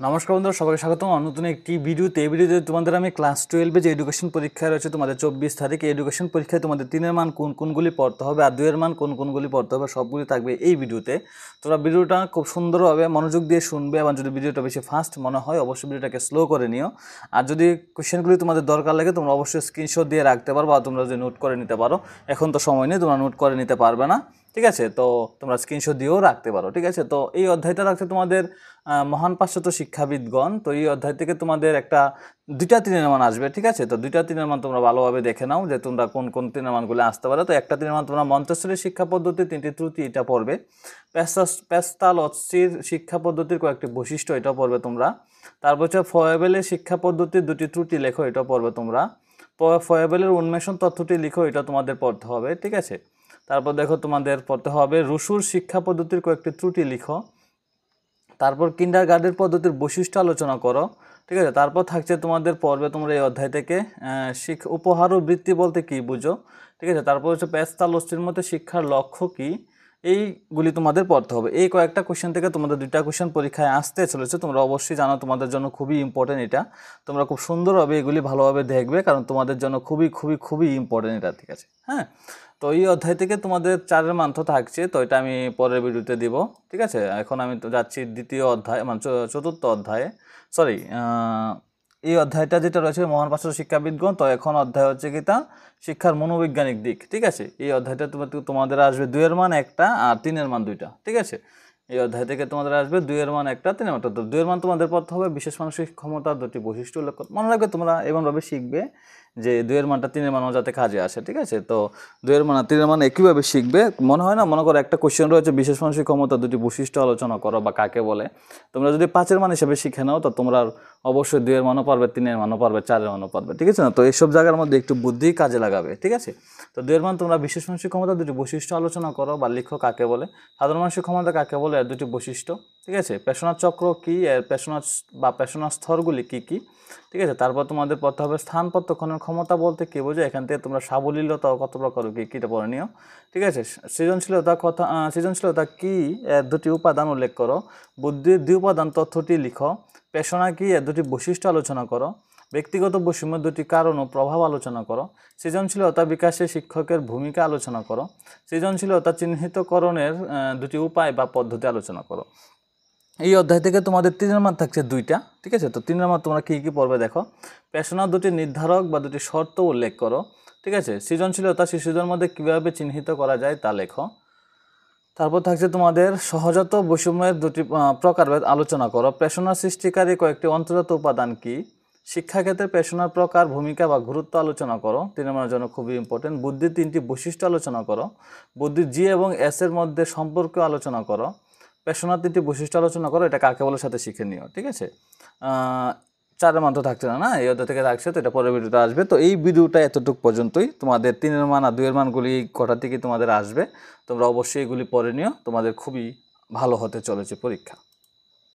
নমস্কার বন্ধুরা, সবাইকে স্বাগতম নতুন একটি ভিডিওতে। এই ভিডিওতে তোমাদের আমি ক্লাস 12 যে এডুকেশন পরীক্ষা রয়েছে তোমাদের 24 তারিখ, এই এডুকেশন পরীক্ষায় তোমাদের 3 এর মান কোন কোনগুলি পড়তে হবে আর 2 এর মান কোন কোনগুলি পড়তে হবে সবগুলি থাকবে এই ভিডিওতে। তোমরা ভিডিওটা খুব সুন্দরভাবে মনোযোগ দিয়ে শুনবে এবং যদি ভিডিওটা বেশি ফাস্ট মনে হয় অবশ্যই ভিডিওটাকে স্লো করে নিও। আর যদি কোশ্চেনগুলি তোমাদের দরকার লাগে তোমরা অবশ্যই স্ক্রিনশট দিয়ে রাখতে পারো বা তোমরা যদি নোট করে নিতে পারো। এখন তো সময় নেই, তোমরা নোট করে নিতে পারবে না, ঠিক আছে? তো তোমরা স্ক্রিনশট দিয়েও রাখতে পারো, ঠিক আছে? তো এই অধ্যায়টা রাখছে তোমাদের মহান পাশ্চাত্য শিক্ষাবিদগণ। তো এই অধ্যায় থেকে তোমাদের একটা 2টা 3-এর মান আসবে, ঠিক আছে? তো 2টা 3-এর মান তোমরা ভালোভাবে দেখে নাও যে তোমরা কোন কোন 3-এর মানগুলো আসতে পারে। তো একটা 3-এর মান তোমরা মন্তেশ্বরী শিক্ষা পদ্ধতি 3টি ত্রুটি এটা পড়বে। পেস্তালস্কির শিক্ষা পদ্ধতির কয়েকটি বৈশিষ্ট্য এটাও পড়বে তোমরা। তারপর হচ্ছে ফয়েবেলের শিক্ষা পদ্ধতির 2টি ত্রুটি লেখো, এটাও পড়বে তোমরা। ফয়েবেলের উন্মেষণ তথ্যটি লিখো, এটা তোমাদের পড়তে হবে, ঠিক আছে? তারপর দেখো তোমাদের পড়তে হবে রুশুর শিক্ষা পদ্ধতির কয়েকটি ত্রুটি লিখো। তারপর কিন্ডারগার্টেন পদ্ধতির বৈশিষ্ট্য আলোচনা করো, ঠিক আছে? তারপর থাকছে তোমাদের পর্বে তোমরা এই অধ্যায় থেকে উপহার ও বৃত্তি বলতে কি বুঝো, ঠিক আছে? তারপর হচ্ছে পেস্তালস্কির মধ্যে শিক্ষার লক্ষ্য কি, এইগুলি তোমাদের পড়তে হবে। এই কয়েকটা কোশ্চেন থেকে তোমাদের 2টা কোশ্চেন পরীক্ষায় আসতে চলেছে, তোমরা অবশ্যই জানো তোমাদের জন্য খুবই ইম্পর্টেন্ট এটা। তোমরা খুব সুন্দরভাবে এগুলি ভালোভাবে দেখবে, কারণ তোমাদের জন্য খুবই খুবই খুবই ইম্পর্টেন্ট এটা, ঠিক আছে? হ্যাঁ, তো এই অধ্যায় থেকে তোমাদের 4-এর মান তো থাকছে, তো এটা আমি পরের ভিডিওতে দিব, ঠিক আছে? এখন আমি তো যাচ্ছি দ্বিতীয় অধ্যায়, মানে চতুর্থ অধ্যায়ে, সরি, এই অধ্যায়টা যেটা রয়েছে মহান পাশ্চাত্য শিক্ষাবিদগণ। তো এখন অধ্যায় হচ্ছে কি তা শিক্ষার মনোবৈজ্ঞানিক দিক, ঠিক আছে? এই অধ্যায়টা তোমাদের আসবে 2-এর মান একটা আর 3-এর মান 2টা, ঠিক আছে? এই অধ্যায় থেকে তোমাদের আসবে 2-এর মান একটা, 3-এর মান 2টা। 2-এর মান তোমাদের পড়তে হবে বিশেষ মানসিক ক্ষমতার 2টি বৈশিষ্ট্য উল্লেখ করতে। মনে রাখবে তোমরা এমনভাবে শিখবে যে 2-এর মানটা 3-এর মানও যাতে কাজে আসে, ঠিক আছে? তো 2-এর মান আর 3-এর মান একইভাবে শিখবে। মনে হয় না, মনে করো একটা কোশ্চেন রয়েছে বিশেষ মানসিক ক্ষমতার 2টি বৈশিষ্ট্য আলোচনা করো বা কাকে বলে। তোমরা যদি 5-এর মান হিসেবে শিখে নাও তো তোমরা অবশ্যই 2-এর মানও পারবে, 3-এর মানও পারবে, 4-এর মানও পারবে, ঠিক আছে না? তো এইসব জায়গার মধ্যে একটু বুদ্ধি কাজে লাগাবে, ঠিক আছে? তো 2-এর মান তোমরা বিশেষ মানসিক ক্ষমতার 2টি বৈশিষ্ট্য আলোচনা করো বা লিখো কাকে বলে, সাধারণ মানসিক ক্ষমতা কাকে বলে এর 2টি বৈশিষ্ট্য, ঠিক আছে? পেশনার চক্র কি, এর পেশনার স্তরগুলি কি কি, ঠিক আছে? তারপর তোমাদের পড়তে হবে স্থান প্রত্যক্ষণের ক্ষমতা বলতে কি বোঝো। এখান থেকে তোমরা সাবলীলতা কত প্রকার কি কিটা পড়ে নিও, ঠিক আছে? সৃজনশীলতা কি এর 2টি উপাদান উল্লেখ করো। বুদ্ধির 2 উপাদান তথ্যটি লিখো। পেশনা কি এর 2টি বৈশিষ্ট্য আলোচনা করো। ব্যক্তিগত বৈষম্যের 2টি কারণ ও প্রভাব আলোচনা করো। সৃজনশীলতা বিকাশে শিক্ষকের ভূমিকা আলোচনা করো। সৃজনশীলতা চিহ্নিতকরণের 2টি উপায় বা পদ্ধতি আলোচনা করো। এই অধ্যায় থেকে তোমাদের 3-এর মান থাকছে 2টা, ঠিক আছে? তো 3-এর মান তোমরা কী কী পড়বে দেখো। পেশনার 2টি নির্ধারক বা 2টি শর্ত উল্লেখ করো, ঠিক আছে? সৃজনশীলতা শিশুদের মধ্যে কীভাবে চিহ্নিত করা যায় তা লেখো। তারপর থাকছে তোমাদের সহজাত বৈষম্যের 2টি প্রকারভেদ আলোচনা করো। পেশনার সৃষ্টিকারী কয়েকটি অন্তর্গত উপাদান কি। শিক্ষাক্ষেত্রে পেশনার প্রকার, ভূমিকা বা গুরুত্ব আলোচনা করো, 3-এর মানের জন্য খুবই ইম্পর্টেন্ট। বুদ্ধির 3টি বৈশিষ্ট্য আলোচনা করো। বুদ্ধির জি এবং এস এর মধ্যে সম্পর্ক আলোচনা করো। পেশনার 3টি বৈশিষ্ট্য আলোচনা করো, এটা কাকে বলে সাথে শিখে নিও, ঠিক আছে? 4-এর মান তো থাকছে না, এই অধ্যায় থেকে থাকছে, তো এটা পরের ভিডিওতে আসবে। তো এই ভিডিওটা এতটুকু পর্যন্তই। তোমাদের 3-এর মান আর 2-এর মানগুলি কটা থেকে তোমাদের আসবে, তোমরা অবশ্যই এগুলি পড়ে নিও, তোমাদের খুবই ভালো হতে চলেছে পরীক্ষা।